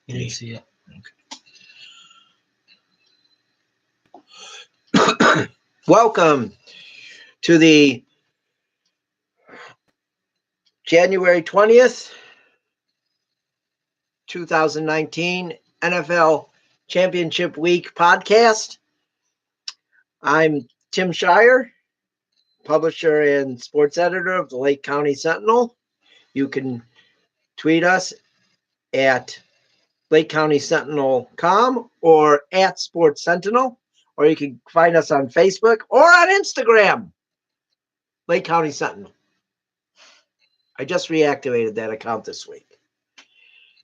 You didn't see it. Okay. Welcome to the January 20th, 2019 NFL Championship Week podcast. I'm Tim Shirer, publisher and sports editor of the Lake County Sentinel. You can tweet us at LakeCountySentinel.com or at Sports Sentinel, or you can find us on Facebook or on Instagram, Lake County Sentinel. I just reactivated that account this week.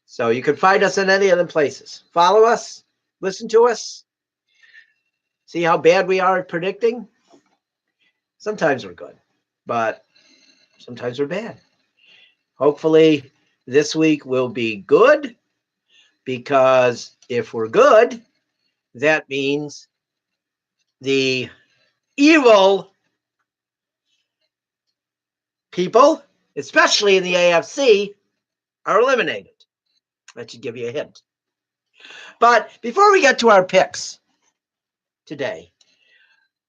So you can find us in any other places. Follow us, listen to us, see how bad we are at predicting. Sometimes we're good, but sometimes we're bad. Hopefully this week will be good, because if we're good, that means the evil people, especially in the AFC, are eliminated. That should give you a hint. But before we get to our picks today,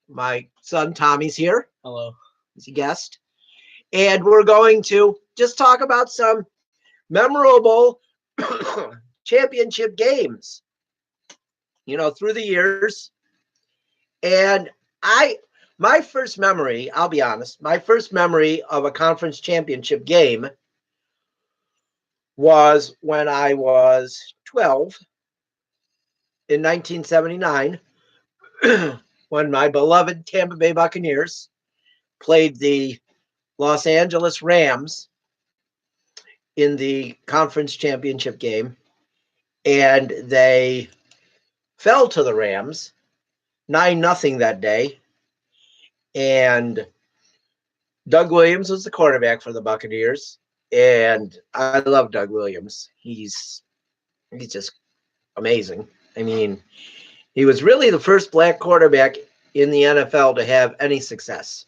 my son Tommy's here. Hello. He's a guest. And we're going to just talk about some memorable championship games, through the years. And my first memory, I'll be honest, my first memory of a conference championship game was when I was 12 in 1979, when my beloved Tampa Bay Buccaneers played the Los Angeles Rams in the conference championship game, and they fell to the Rams 9-0 that day. And Doug Williams was the quarterback for the Buccaneers, and I love Doug Williams. He's just amazing. I mean, he was really the first black quarterback in the NFL to have any success.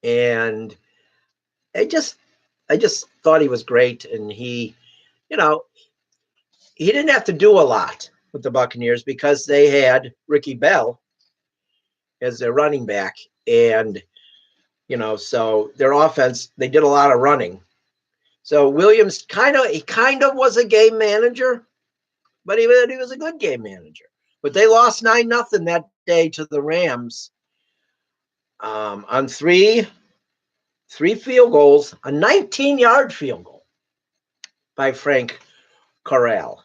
And I just thought he was great. And he didn't have to do a lot with the Buccaneers because they had Ricky Bell as their running back. And, so their offense, they did a lot of running. So Williams kind of was a game manager, but he was a good game manager. But they lost 9-0 that day to the Rams on three field goals, a 19-yard field goal by Frank Corral,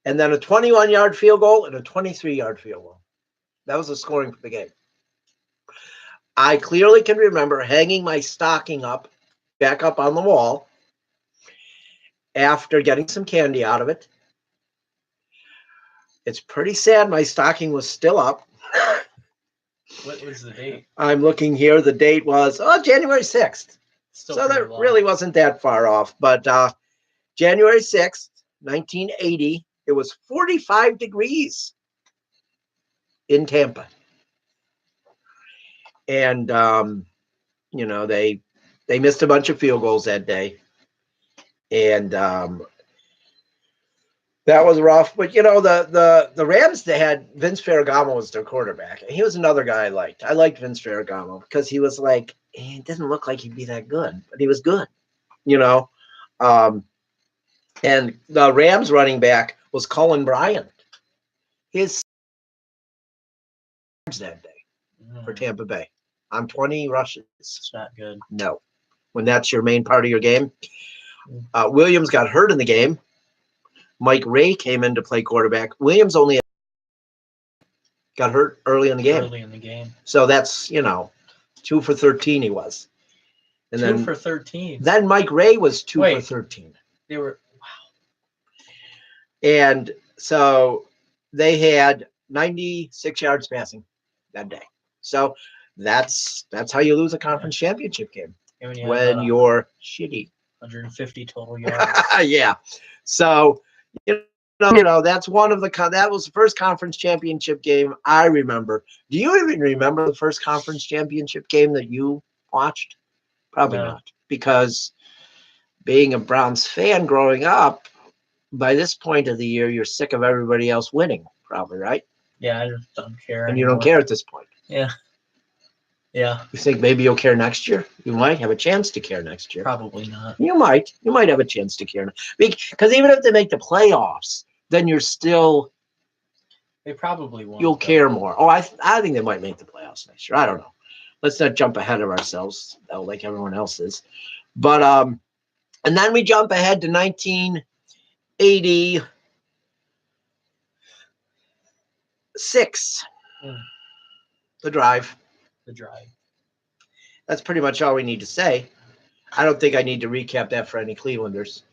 and then a 21-yard field goal and a 23-yard field goal. That was the scoring for the game. I clearly can remember hanging my stocking back up on the wall after getting some candy out of it. It's pretty sad my stocking was still up. What was the date? I'm looking here. The date was January 6th. Still so that really wasn't that far off. But January 6th, 1980, it was 45 degrees in Tampa. And, they missed a bunch of field goals that day. And that was rough. But, the Rams, they had Vince Ferragamo was their quarterback. And he was another guy I liked. I liked Vince Ferragamo because he was like, he didn't look like he'd be that good, but he was good, And the Rams running back was Colin Bryant. His that day for Tampa Bay on 20 rushes. It's not good. No. When that's your main part of your game. Williams got hurt in the game. Mike Ray came in to play quarterback. Williams only got hurt early in the game. So that's, 2 for 13 he was. And 2 for 13. Then Mike Ray was 2 for 13. They were, wow. And so they had 96 yards passing that day. So that's how you lose a conference championship game. When you're shitty. 150 total yards. Yeah. So, that's one of that was the first conference championship game I remember. Do you even remember the first conference championship game that you watched? Probably not, because being a Browns fan growing up, by this point of the year, you're sick of everybody else winning, probably, right? Yeah, I just don't care And you anymore. don't care at this point. Yeah. Yeah, You think maybe you'll care next year? You might have a chance to care next year. probably not. You might have a chance to care. Because even if they make the playoffs, then you're still, They probably won't. you'll though. care more. Oh, I think they might make the playoffs next year. I don't know. Let's not jump ahead of ourselves, though, like everyone else is. But and then we jump ahead to 1986. Mm. The drive. The drive. That's pretty much all we need to say. I don't think I need to recap that for any Clevelanders.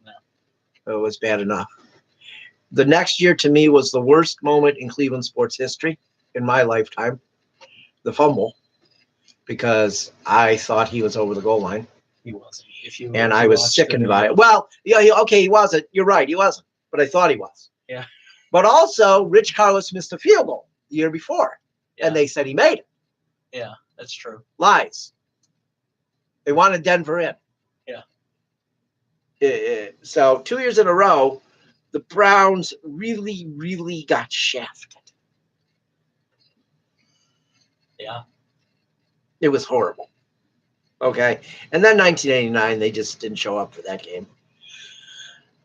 No. It was bad enough. The next year to me was the worst moment in Cleveland sports history in my lifetime. The fumble, because I thought he was over the goal line. He wasn't. And I was sickened by it. Well, yeah, he wasn't. You're right, he wasn't. But I thought he was. Yeah. But also, Rich Carlos missed a field goal the year before, and they said he made it. Yeah, that's true. Lies. They wanted Denver in. Yeah. So 2 years in a row, the Browns really, really got shafted. Yeah. It was horrible. Okay. And then 1989, they just didn't show up for that game.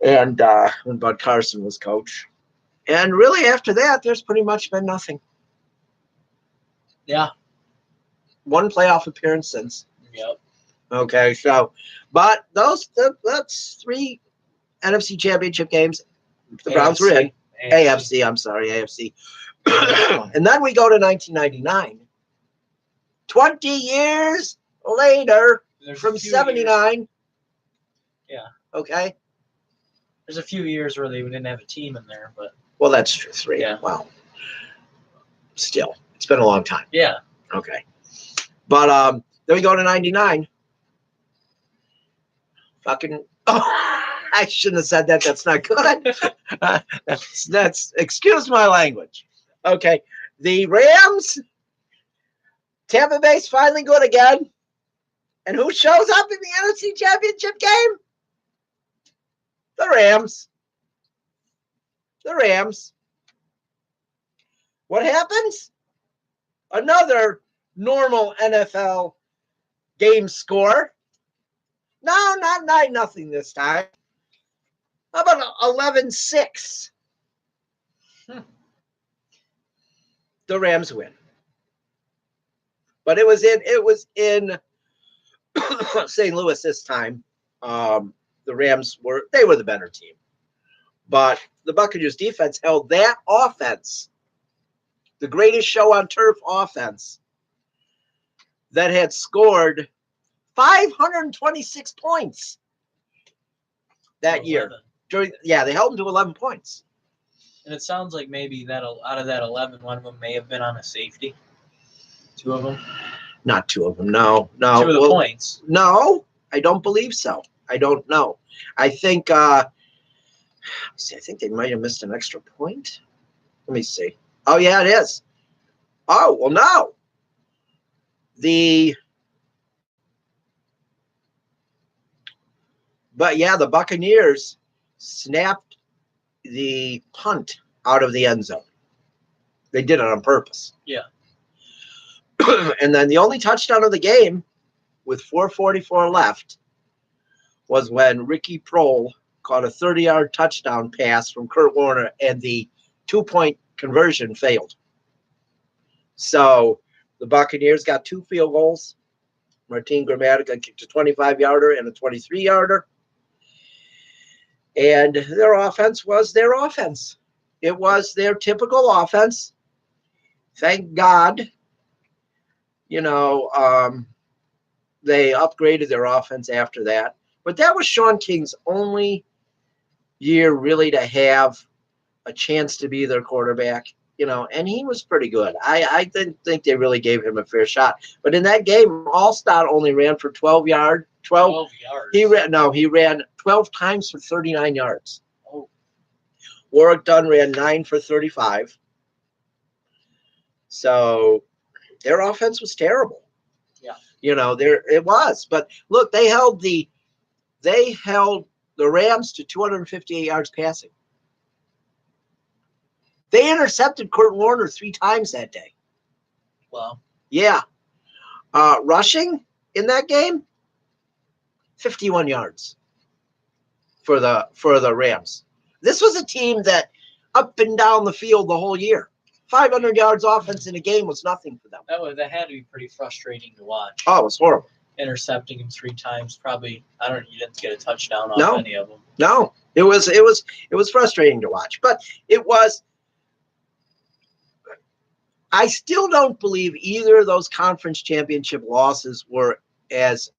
And when Bud Carson was coach. And really, after that, there's pretty much been nothing. Yeah. One playoff appearance since. Yep. Okay. So, but that's 3 NFC championship games. The Browns were in. AFC, I'm sorry, AFC. And then we go to 1999. 20 years later, from 79. Yeah. Okay. There's a few years where they didn't have a team in there, but. Well, that's true. 3. Yeah. Well, still, it's been a long time. Yeah. Okay. But then we go to 99. Fucking. Oh, I shouldn't have said that. That's not good. That's excuse my language. Okay. The Rams. Tampa Bay's finally good again. And who shows up in the NFC Championship game? The Rams. The Rams. What happens? Another normal NFL game score. No, not 9-0 this time. How about 11-6? The Rams win. But it was in St. Louis this time. The Rams were the better team. But the Buccaneers defense held that offense, the greatest show on turf offense, that had scored 526 points that 11. year. They held them to 11 points. And it sounds like maybe that out of that 11, one of them may have been on a safety. 2 of them. Not 2 of them. No. 2 of the points. No, I don't believe so. I don't know. I think. I think they might have missed an extra point. Let me see. Oh yeah, it is. Oh well, no. The Buccaneers snapped the punt out of the end zone. They did it on purpose. Yeah. And then the only touchdown of the game, with 4:44 left, was when Ricky Prohl caught a 30-yard touchdown pass from Kurt Warner, and the 2-point conversion failed. So the Buccaneers got 2 field goals. Martin Gramatica kicked a 25-yarder and a 23-yarder. And their offense was their offense. It was their typical offense. Thank God, they upgraded their offense after that. But that was Sean King's only year really to have a chance to be their quarterback, and he was pretty good. I didn't think they really gave him a fair shot. But in that game, Allstott only ran for 12 yards. 12 yards. He ran 12 times for 39 yards. Oh. Warwick Dunn ran 9 for 35. So their offense was terrible. Yeah. It was. But look, they held the Rams to 258 yards passing. They intercepted Kurt Warner 3 times that day. Wow. Yeah. Rushing in that game, 51 yards for the Rams. This was a team that up and down the field the whole year. 500 yards offense in a game was nothing for them. That had to be pretty frustrating to watch. Oh, it was horrible. Intercepting him 3 times, probably. You didn't get a touchdown off any of them. No, it was frustrating to watch, but it was. I still don't believe either of those conference championship losses were as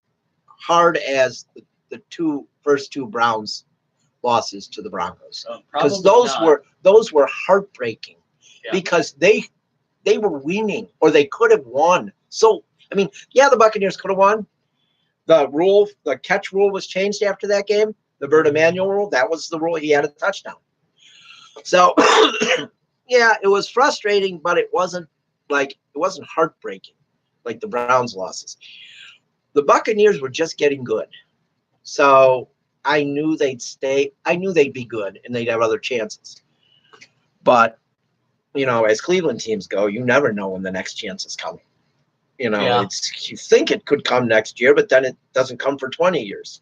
hard as the first two Browns losses to the Broncos, because those were heartbreaking, because they were winning, or they could have won. So I mean, the Buccaneers could have won. The catch rule was changed after that game. The Bert Emanuel rule, that was the rule. He had a touchdown. So it was frustrating, but it wasn't heartbreaking like the Browns losses. The Buccaneers were just getting good. So I knew they'd stay. I knew they'd be good and they'd have other chances. But, as Cleveland teams go, you never know when the next chance is coming. You think it could come next year, but then it doesn't come for 20 years.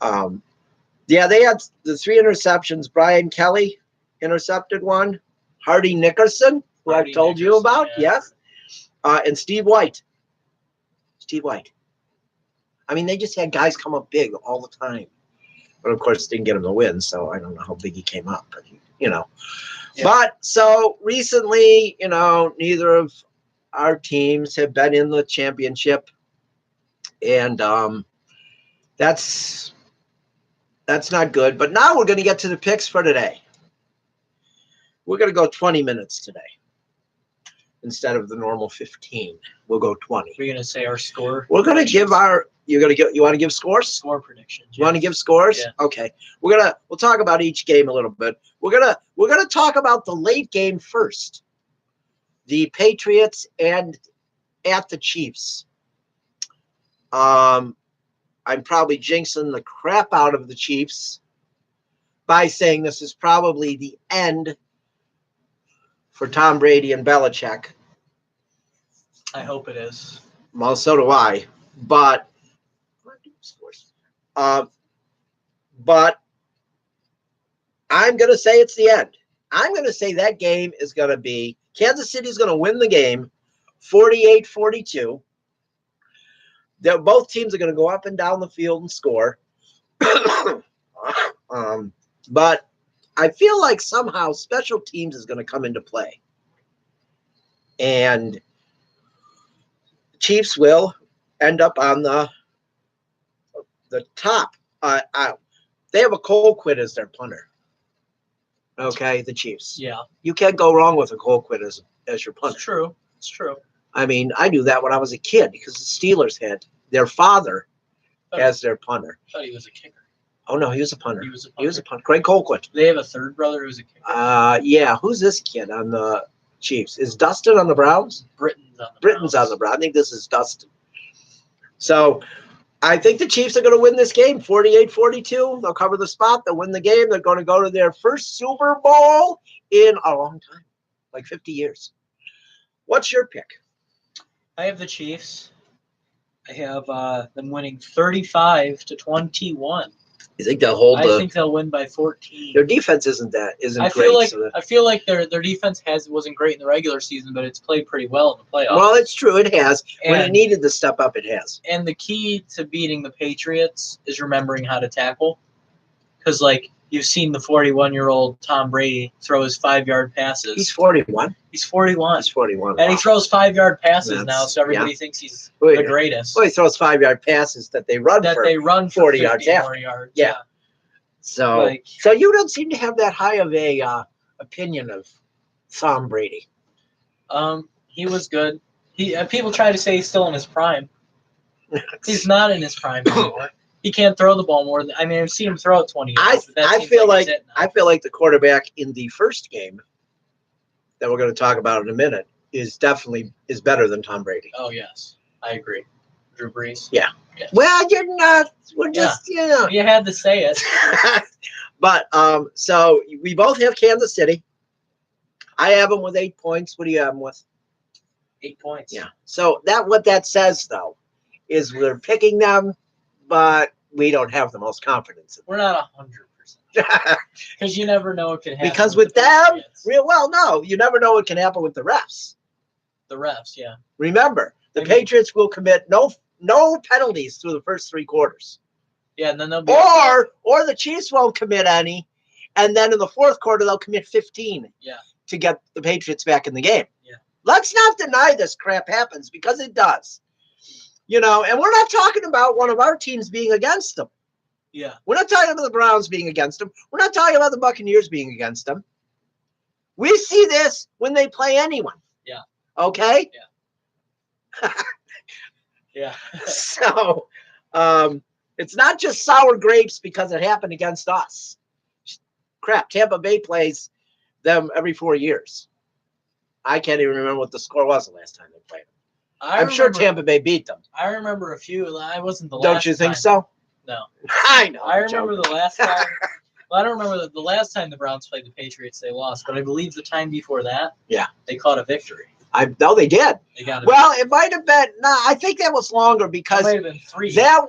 They had the 3 interceptions. Brian Kelly intercepted 1. Hardy Nickerson, who I've told you about, yes. And Steve White. I mean, they just had guys come up big all the time. But, of course, didn't get him the win, so I don't know how big he came up. But, Yeah. But, so, recently, neither of our teams have been in the championship. And that's not good. But now we're going to get to the picks for today. We're going to go 20 minutes today instead of the normal 15. We'll go 20. We're going to say our score. We're going to give you want to give scores? Score predictions. You want to give scores? Yeah. Okay. We'll talk about each game a little bit. We're going to talk about the late game first. The Patriots and at the Chiefs. I'm probably jinxing the crap out of the Chiefs by saying this is probably the end for Tom Brady and Belichick. I hope it is. Well, so do I. But I'm going to say it's the end. I'm going to say that game is going to be Kansas City's going to win the game 48-42. Both teams are going to go up and down the field and score. But I feel like somehow special teams is going to come into play. And Chiefs will end up on the top. They have a Colquitt as their punter. Okay, the Chiefs. Yeah. You can't go wrong with a Colquitt as your punter. It's true. I mean, I knew that when I was a kid because the Steelers had their father as their punter. I thought he was a kicker. Oh, no, he was a punter. He was a punter. Greg Colquitt. They have a third brother who's a kicker. Yeah. Who's this kid on the Chiefs? Is Dustin on the Browns? Britton's on the Browns. I think this is Dustin. So I think the Chiefs are going to win this game 48-42. They'll cover the spot. They'll win the game. They're going to go to their first Super Bowl in a long time, like 50 years. What's your pick? I have the Chiefs. I have them winning 35-21. You think they'll hold? I think they'll win by 14. Their defense isn't great. I feel like their defense wasn't great in the regular season, but it's played pretty well in the playoffs. Well, it's true. It has. When it needed to step up, it has. And the key to beating the Patriots is remembering how to tackle. Because, you've seen the 41-year-old Tom Brady throw his 5-yard passes. He's 41? He's 41. He's 41. And he throws 5-yard passes now, so everybody thinks he's the greatest. Well, he throws 5-yard passes that they run for 40 yards. Yeah. So you don't seem to have that high of a opinion of Tom Brady. He was good. People try to say he's still in his prime. He's not in his prime anymore. He can't throw the ball more than. I've seen him throw it 20 yards. I feel like the quarterback in the first game that we're going to talk about in a minute is better than Tom Brady. Oh yes, I agree. Drew Brees. Yeah, Yes. Well, you're not. We're just, You had to say it. But so we both have Kansas City. I have them with 8 points. What do you have them with? 8 points. Yeah. So what that says though is we're picking them, but we don't have the most confidence in them. We're not 100%. Because you never know what can happen. Because with them, no, you never know what can happen with the refs. The refs, yeah. Remember, the Patriots will commit no penalties through the first 3 quarters. Yeah, and then they'll be or the Chiefs won't commit any, and then in the 4th quarter they'll commit 15. Yeah. To get the Patriots back in the game. Yeah. Let's not deny this crap happens because it does. And we're not talking about one of our teams being against them. Yeah. We're not talking about the Browns being against them. We're not talking about the Buccaneers being against them. We see this when they play anyone. Yeah. Okay? Yeah. Yeah. So, it's not just sour grapes because it happened against us. Crap, Tampa Bay plays them every 4 years. I can't even remember what the score was the last time they played them. I'm sure Tampa Bay beat them. I remember a few. I wasn't the last. Don't you think time. So? No. I know. I remember the last time. Well, I don't remember the last time the Browns played the Patriots, they lost. But I believe the time before that, they caught a victory. No, they did. They got it. Well, it might have been. No, I think that was longer because it might have been 3. No,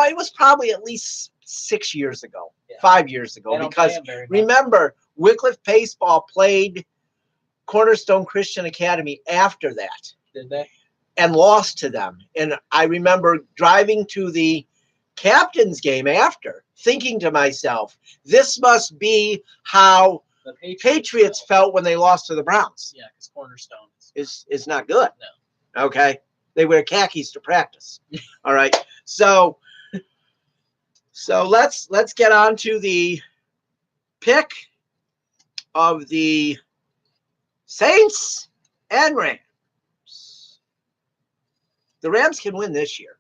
it was probably at least 6 years ago, 5 years ago. Because remember, Wycliffe Baseball played Cornerstone Christian Academy after that. Did they? And lost to them. And I remember driving to the captain's game after, thinking to myself, this must be how the Patriots felt when they lost to the Browns. Yeah, because Cornerstone is not good. No. Okay. They wear khakis to practice. All right. So let's get on to the pick of the Saints and Rams. The Rams can win this year.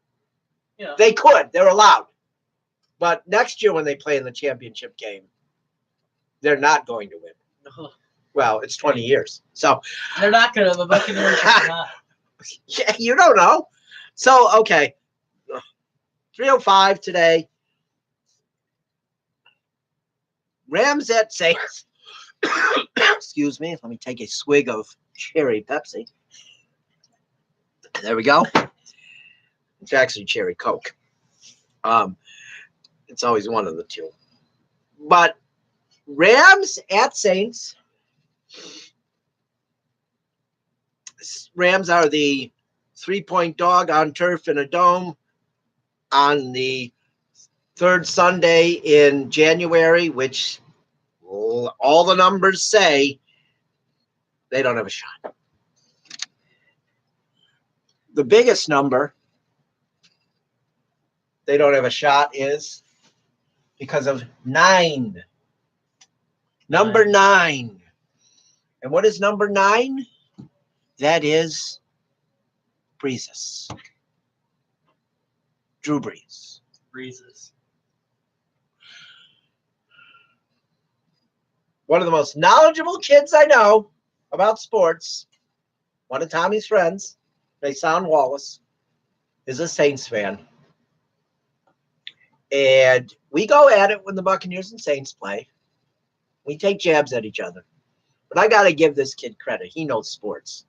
Yeah. They could. They're allowed. But next year when they play in the championship game, they're not going to win. No. Well, it's 20 years. So they're not going to. The Buccaneers are not. Yeah, you don't know. So, okay. 3:05 today. Rams at Saints. Excuse me. Let me take a swig of cherry Pepsi. There we go. It's actually cherry Coke. It's always one of the two. But Rams at Saints. Rams are the 3-point dog on turf in a dome on the 3rd Sunday in January, which all the numbers say they don't have a shot. The biggest number they don't have a shot is because of 9. Number 9. And what is number 9? That is Breesus. Drew Brees. Breesus. One of the most knowledgeable kids I know about sports, one of Tommy's friends, Mason Wallace, is a Saints fan. And we go at it when the Buccaneers and Saints play. We take jabs at each other. But I got to give this kid credit. He knows sports.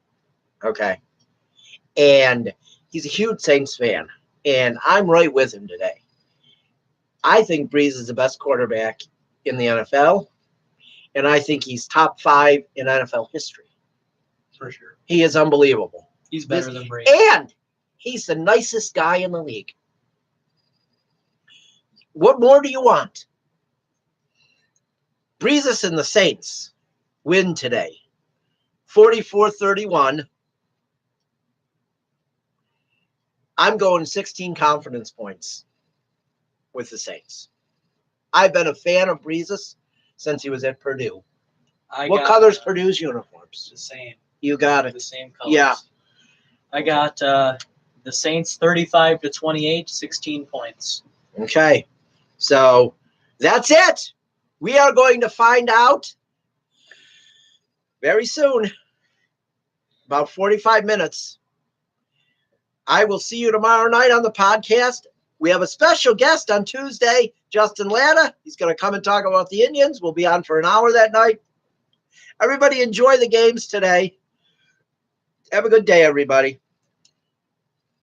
Okay. And he's a huge Saints fan. And I'm right with him today. I think Brees is the best quarterback in the NFL. And I think he's top 5 in NFL history. For sure. He is unbelievable. He's better than Brady. And he's the nicest guy in the league. What more do you want? Breesus and the Saints win today. 44-31. I'm going 16 confidence points with the Saints. I've been a fan of Breesus since he was at Purdue. What color's Purdue's uniforms? The same. You got it. The same colors. Yeah. I got the Saints 35-28, 16 points. Okay. So that's it. We are going to find out very soon, about 45 minutes. I will see you tomorrow night on the podcast. We have a special guest on Tuesday, Justin Latta. He's going to come and talk about the Indians. We'll be on for an hour that night. Everybody enjoy the games today. Have a good day, everybody.